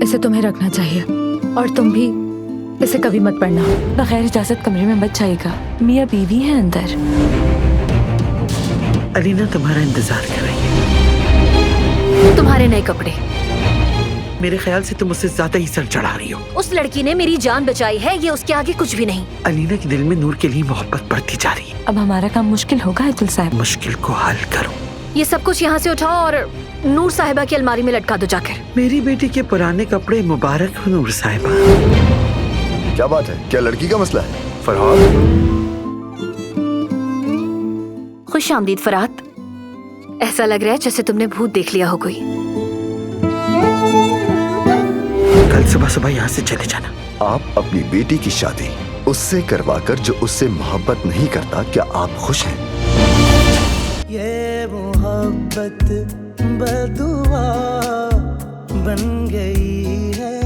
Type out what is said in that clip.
इसे तुम्हें रखना चाहिए और तुम भी इसे कभी मत पढ़ना। बगैर इजाजत कमरे में मत जाइएगा, मियाँ बीवी है अंदर। अलीना तुम्हारा इंतजार कर रही है। तुम्हारे नए कपड़े। मेरे ख्याल से तुम उससे ज्यादा ही सर चढ़ा रही हो। उस लड़की ने मेरी जान बचाई है, ये उसके आगे कुछ भी नहीं। अलीना के दिल में नूर के लिए मोहब्बत बढ़ती जा रही है। अब हमारा काम मुश्किल होगा अतुल साहब। मुश्किल को हल करो। ये सब कुछ यहाँ से उठाओ और नूर साहिबा की अलमारी में लटका दो जाकर। मेरी बेटी के पुराने कपड़े मुबारक हो नूर साहिबा। क्या बात है, क्या लड़की का मसला है? फरहाद, खुश आमदीद फरहाद। ऐसा लग रहा है जैसे तुमने भूत देख लिया हो कोई। कल सुबह सुबह यहाँ से चले जाना। आप अपनी बेटी की शादी उससे करवाकर जो उससे मोहब्बत नहीं करता, क्या आप खुश हैं? ये मोहब्बत बदुआ बन गई है।